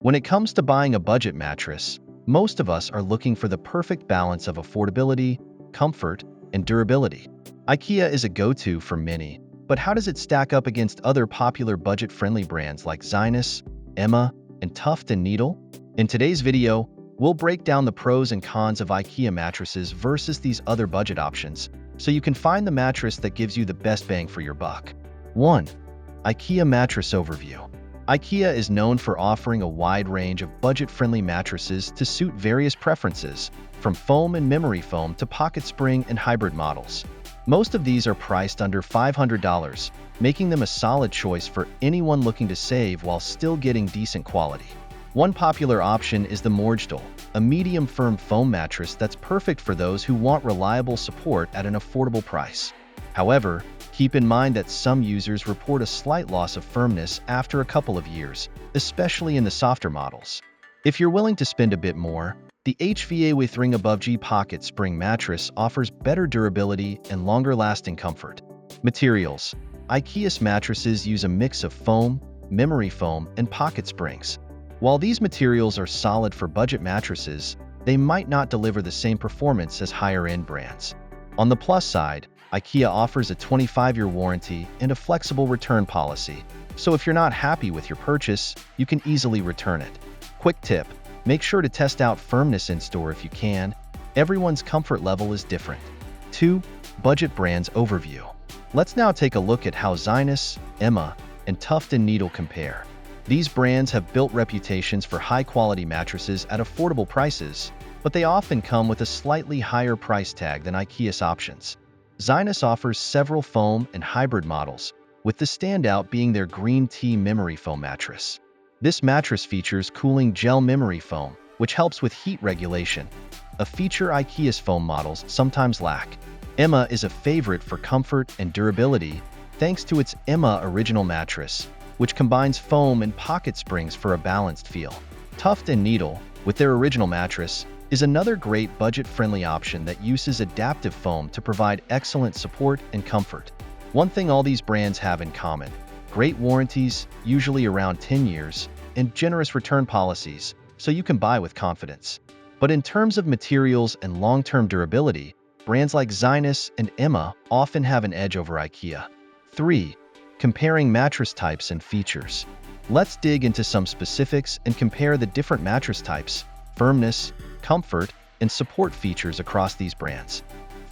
When it comes to buying a budget mattress, most of us are looking for the perfect balance of affordability, comfort, and durability. IKEA is a go-to for many, but how does it stack up against other popular budget-friendly brands like Zinus, Emma, and Tuft & Needle? In today's video, we'll break down the pros and cons of IKEA mattresses versus these other budget options, so you can find the mattress that gives you the best bang for your buck. 1. IKEA Mattress Overview. IKEA is known for offering a wide range of budget-friendly mattresses to suit various preferences, from foam and memory foam to pocket spring and hybrid models. Most of these are priced under $500, making them a solid choice for anyone looking to save while still getting decent quality. One popular option is the Morgedal, a medium firm foam mattress that's perfect for those who want reliable support at an affordable price. However, keep in mind that some users report a slight loss of firmness after a couple of years, especially in the softer models. If you're willing to spend a bit more, the HVA with Ring Above G Pocket Spring mattress offers better durability and longer-lasting comfort. Materials. IKEA's mattresses use a mix of foam, memory foam, and pocket springs. While these materials are solid for budget mattresses, they might not deliver the same performance as higher-end brands. On the plus side, IKEA offers a 25-year warranty and a flexible return policy, so if you're not happy with your purchase, you can easily return it. Quick tip: make sure to test out firmness in-store if you can. Everyone's comfort level is different. 2. Budget Brands Overview. Let's now take a look at how Zinus, Emma, and Tuft & Needle compare. These brands have built reputations for high-quality mattresses at affordable prices, but they often come with a slightly higher price tag than IKEA's options. Zinus offers several foam and hybrid models, with the standout being their green tea memory foam mattress. This mattress features cooling gel memory foam, which helps with heat regulation, a feature IKEA's foam models sometimes lack. Emma is a favorite for comfort and durability thanks to its Emma Original mattress, which combines foam and pocket springs for a balanced feel. Tuft & Needle, with their original mattress, is another great budget-friendly option that uses adaptive foam to provide excellent support and comfort. One thing all these brands have in common: great warranties, usually around 10 years, and generous return policies, so you can buy with confidence. But in terms of materials and long-term durability, brands like Zinus and Emma often have an edge over IKEA. 3. Comparing mattress types and features. Let's dig into some specifics and compare the different mattress types, firmness, comfort, and support features across these brands.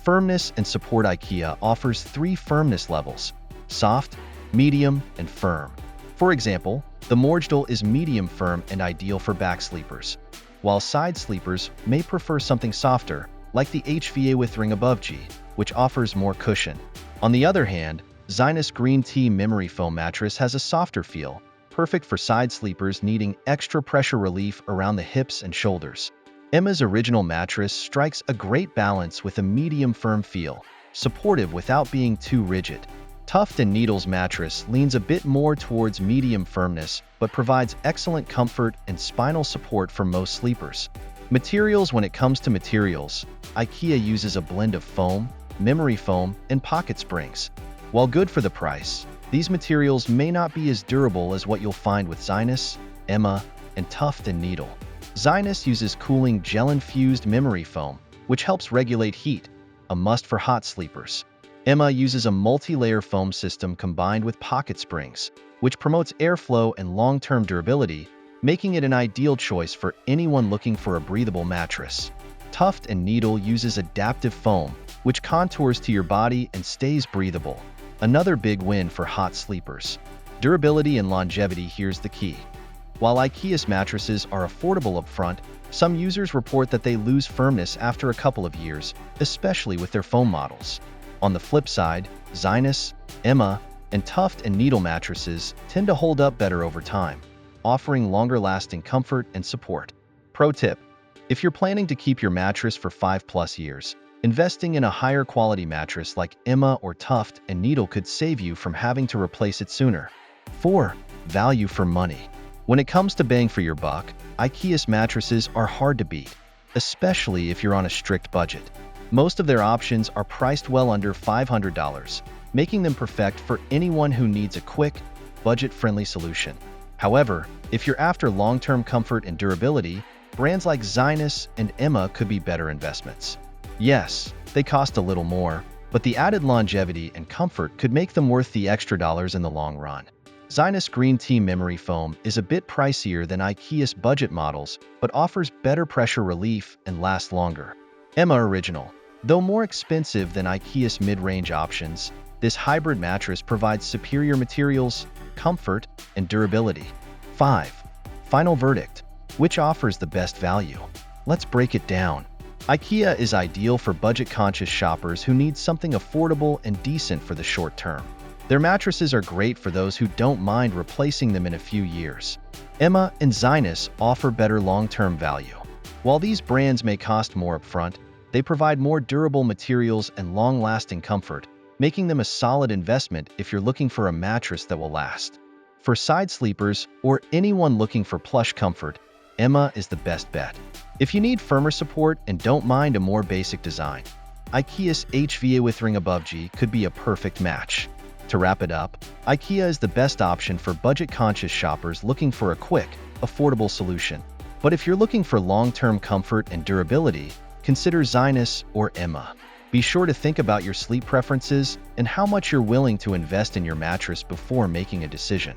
Firmness and support. IKEA offers 3 firmness levels: soft, medium, and firm. For example, the Morgedal is medium firm and ideal for back sleepers, while side sleepers may prefer something softer, like the HVA with Ring Above G, which offers more cushion. On the other hand, Zinus Green Tea Memory Foam mattress has a softer feel, perfect for side sleepers needing extra pressure relief around the hips and shoulders. Emma's Original mattress strikes a great balance with a medium firm feel, supportive without being too rigid. Tuft & Needle's mattress leans a bit more towards medium firmness, but provides excellent comfort and spinal support for most sleepers. Materials. When it comes to materials, IKEA uses a blend of foam, memory foam, and pocket springs. While good for the price, these materials may not be as durable as what you'll find with Zinus, Emma, and Tuft & Needle. Zinus uses cooling gel-infused memory foam, which helps regulate heat, a must for hot sleepers. Emma uses a multi-layer foam system combined with pocket springs, which promotes airflow and long-term durability, making it an ideal choice for anyone looking for a breathable mattress. Tuft & Needle uses adaptive foam, which contours to your body and stays breathable. Another big win for hot sleepers. Durability and longevity. Here's the key. While IKEA's mattresses are affordable upfront, some users report that they lose firmness after a couple of years, especially with their foam models. On the flip side, Zinus, Emma, and Tuft & Needle mattresses tend to hold up better over time, offering longer-lasting comfort and support. Pro tip: if you're planning to keep your mattress for 5+ years, investing in a higher quality mattress like Emma or Tuft & Needle could save you from having to replace it sooner. 4. Value for money. When it comes to bang for your buck, IKEA's mattresses are hard to beat, especially if you're on a strict budget. Most of their options are priced well under $500, making them perfect for anyone who needs a quick, budget-friendly solution. However, if you're after long-term comfort and durability, brands like Zinus and Emma could be better investments. Yes, they cost a little more, but the added longevity and comfort could make them worth the extra dollars in the long run. Zinus Green Tea Memory Foam is a bit pricier than IKEA's budget models, but offers better pressure relief and lasts longer. Emma Original. Though more expensive than IKEA's mid-range options, this hybrid mattress provides superior materials, comfort, and durability. 5. Final verdict. Which offers the best value? Let's break it down. IKEA is ideal for budget-conscious shoppers who need something affordable and decent for the short term. Their mattresses are great for those who don't mind replacing them in a few years. Emma and Zinus offer better long-term value. While these brands may cost more upfront, they provide more durable materials and long-lasting comfort, making them a solid investment if you're looking for a mattress that will last. For side sleepers or anyone looking for plush comfort, Emma is the best bet. If you need firmer support and don't mind a more basic design, IKEA's HVA Withering Above G could be a perfect match. To wrap it up, IKEA is the best option for budget-conscious shoppers looking for a quick, affordable solution. But if you're looking for long-term comfort and durability, consider Zinus or Emma. Be sure to think about your sleep preferences and how much you're willing to invest in your mattress before making a decision.